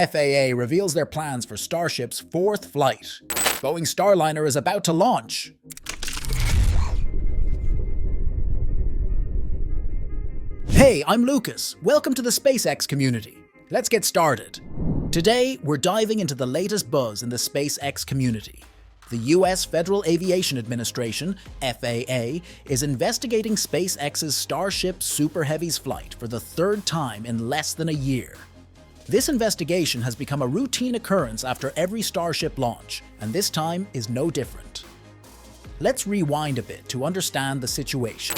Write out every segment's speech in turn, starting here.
FAA reveals their plans for Starship's fourth flight. Boeing Starliner is about to launch. Hey, I'm Lucas. Welcome to the SpaceX community. Let's get started. Today, we're diving into the latest buzz in the SpaceX community. The US Federal Aviation Administration, FAA, is investigating SpaceX's Starship Super Heavy's flight for the third time in less than a year. This investigation has become a routine occurrence after every Starship launch, and this time is no different. Let's rewind a bit to understand the situation.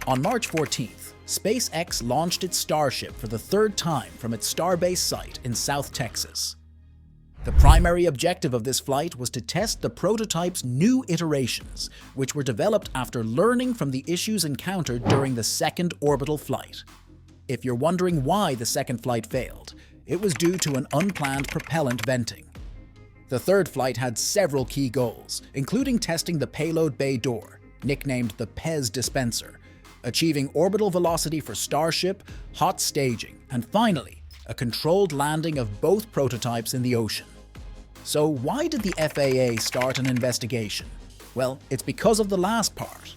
On March 14th, SpaceX launched its Starship for the third time from its Starbase site in South Texas. The primary objective of this flight was to test the prototype's new iterations, which were developed after learning from the issues encountered during the second orbital flight. If you're wondering why the second flight failed, it was due to an unplanned propellant venting. The third flight had several key goals, including testing the payload bay door, nicknamed the PEZ dispenser, achieving orbital velocity for Starship, hot staging, and finally, a controlled landing of both prototypes in the ocean. So why did the FAA start an investigation? Well, it's because of the last part.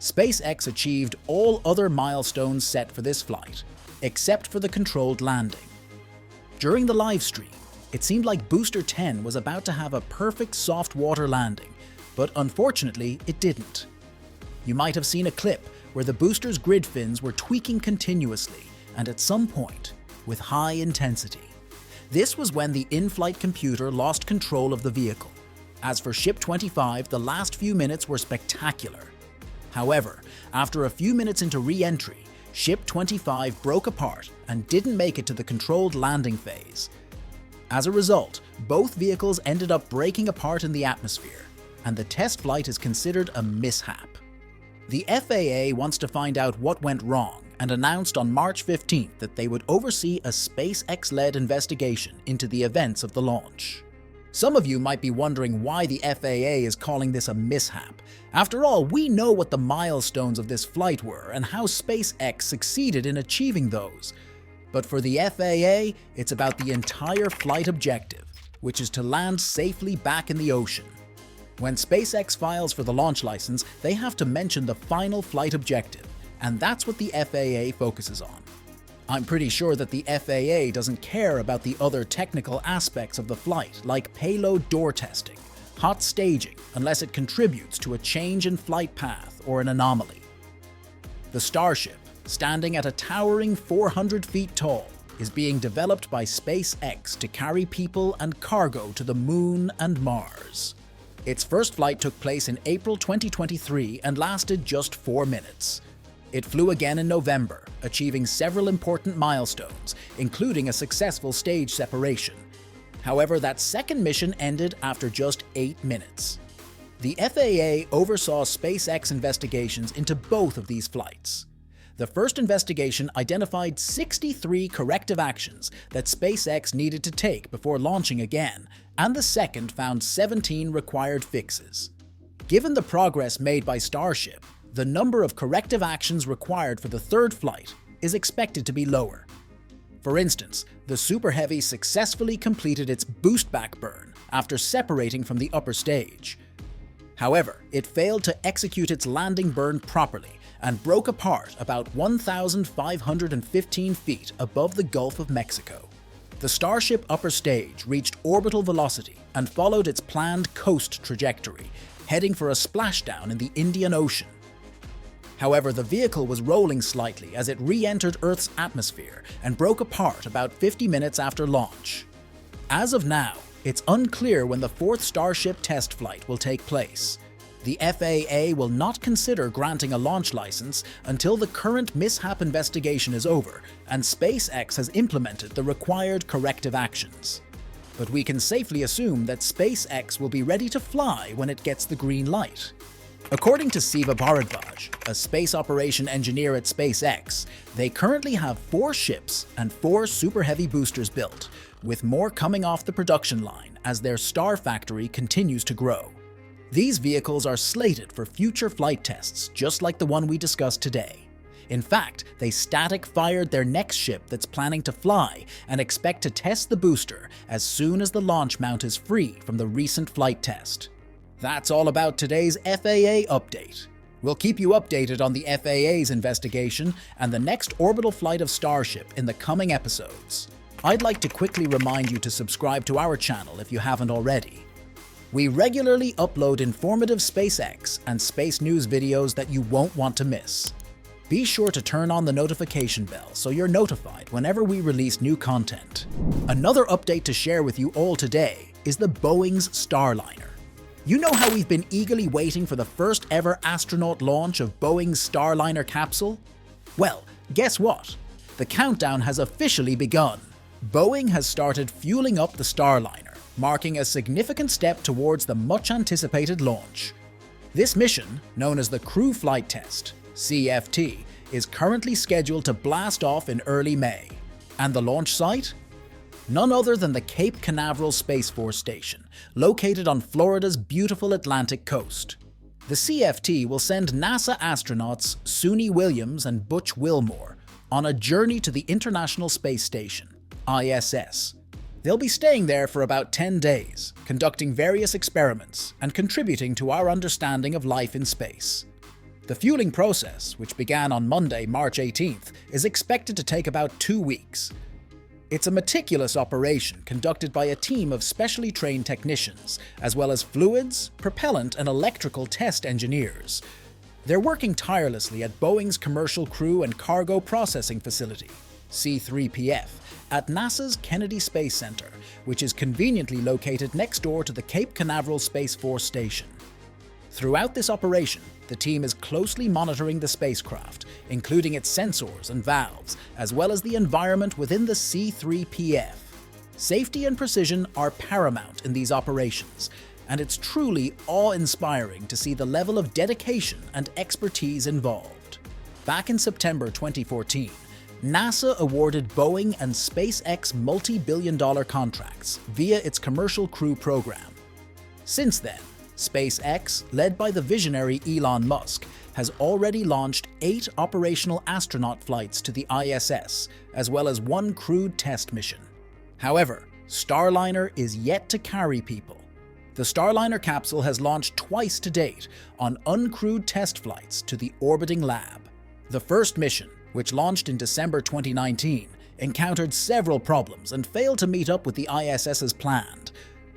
SpaceX achieved all other milestones set for this flight, except for the controlled landing. During the live stream, it seemed like Booster 10 was about to have a perfect soft water landing, but unfortunately it didn't. You might have seen a clip where the booster's grid fins were tweaking continuously and at some point, with high intensity. This was when the in-flight computer lost control of the vehicle. As for Ship 25, the last few minutes were spectacular. However, after a few minutes into re-entry, Ship 25 broke apart and didn't make it to the controlled landing phase. As a result, both vehicles ended up breaking apart in the atmosphere, and the test flight is considered a mishap. The FAA wants to find out what went wrong and announced on March 15th that they would oversee a SpaceX-led investigation into the events of the launch. Some of you might be wondering why the FAA is calling this a mishap. After all, we know what the milestones of this flight were and how SpaceX succeeded in achieving those. But for the FAA, it's about the entire flight objective, which is to land safely back in the ocean. When SpaceX files for the launch license, they have to mention the final flight objective, and that's what the FAA focuses on. I'm pretty sure that the FAA doesn't care about the other technical aspects of the flight, like payload door testing, hot staging, unless it contributes to a change in flight path or an anomaly. The Starship, standing at a towering 400 feet tall, is being developed by SpaceX to carry people and cargo to the Moon and Mars. Its first flight took place in April 2023 and lasted just 4 minutes. It flew again in November, achieving several important milestones, including a successful stage separation. However, that second mission ended after just 8 minutes. The FAA oversaw SpaceX investigations into both of these flights. The first investigation identified 63 corrective actions that SpaceX needed to take before launching again, and the second found 17 required fixes. Given the progress made by Starship, the number of corrective actions required for the third flight is expected to be lower. For instance, the Super Heavy successfully completed its boost back burn after separating from the upper stage. However, it failed to execute its landing burn properly and broke apart about 1,515 feet above the Gulf of Mexico. The Starship upper stage reached orbital velocity and followed its planned coast trajectory, heading for a splashdown in the Indian Ocean. However, the vehicle was rolling slightly as it re-entered Earth's atmosphere and broke apart about 50 minutes after launch. As of now, it's unclear when the fourth Starship test flight will take place. The FAA will not consider granting a launch license until the current mishap investigation is over and SpaceX has implemented the required corrective actions. But we can safely assume that SpaceX will be ready to fly when it gets the green light. According to Siva Bharadwaj, a space operation engineer at SpaceX, they currently have 4 ships and 4 Super Heavy boosters built, with more coming off the production line as their Star factory continues to grow. These vehicles are slated for future flight tests, just like the one we discussed today. In fact, they static fired their next ship that's planning to fly and expect to test the booster as soon as the launch mount is free from the recent flight test. That's all about today's FAA update. We'll keep you updated on the FAA's investigation and the next orbital flight of Starship in the coming episodes. I'd like to quickly remind you to subscribe to our channel if you haven't already. We regularly upload informative SpaceX and space news videos that you won't want to miss. Be sure to turn on the notification bell so you're notified whenever we release new content. Another update to share with you all today is the Boeing's Starliner. You know how we've been eagerly waiting for the first ever astronaut launch of Boeing's Starliner capsule? Well, guess what? The countdown has officially begun. Boeing has started fueling up the Starliner, marking a significant step towards the much-anticipated launch. This mission, known as the Crew Flight Test, CFT, is currently scheduled to blast off in early May. And the launch site? None other than the Cape Canaveral Space Force Station, located on Florida's beautiful Atlantic coast. The CFT will send NASA astronauts Suni Williams and Butch Wilmore on a journey to the International Space Station, ISS. They'll be staying there for about 10 days, conducting various experiments and contributing to our understanding of life in space. The fueling process, which began on Monday, March 18th, is expected to take about 2 weeks. It's a meticulous operation conducted by a team of specially trained technicians, as well as fluids, propellant, and electrical test engineers. They're working tirelessly at Boeing's Commercial Crew and Cargo Processing Facility, C3PF, at NASA's Kennedy Space Center, which is conveniently located next door to the Cape Canaveral Space Force Station. Throughout this operation, the team is closely monitoring the spacecraft, including its sensors and valves, as well as the environment within the C3PF. Safety and precision are paramount in these operations, and it's truly awe-inspiring to see the level of dedication and expertise involved. Back in September 2014, NASA awarded Boeing and SpaceX multi-billion-dollar contracts via its Commercial Crew program. Since then, SpaceX, led by the visionary Elon Musk, has already launched 8 operational astronaut flights to the ISS, as well as 1 crewed test mission. However, Starliner is yet to carry people. The Starliner capsule has launched twice to date on uncrewed test flights to the orbiting lab. The first mission, which launched in December 2019, encountered several problems and failed to meet up with the ISS as planned.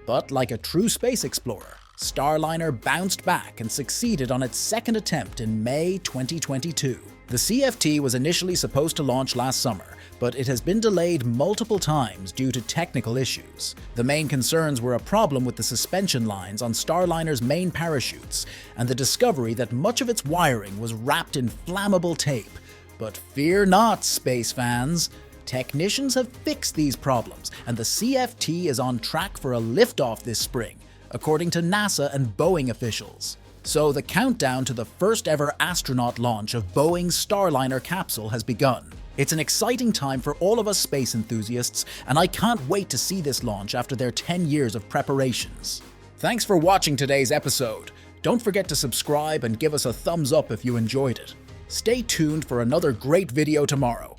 But like a true space explorer, Starliner bounced back and succeeded on its second attempt in May 2022. The CFT was initially supposed to launch last summer, but it has been delayed multiple times due to technical issues. The main concerns were a problem with the suspension lines on Starliner's main parachutes and the discovery that much of its wiring was wrapped in flammable tape. But fear not, space fans. Technicians have fixed these problems, and the CFT is on track for a liftoff this spring, according to NASA and Boeing officials. So the countdown to the first ever astronaut launch of Boeing's Starliner capsule has begun. It's an exciting time for all of us space enthusiasts, and I can't wait to see this launch after their 10 years of preparations. Thanks for watching today's episode. Don't forget to subscribe and give us a thumbs up if you enjoyed it. Stay tuned for another great video tomorrow.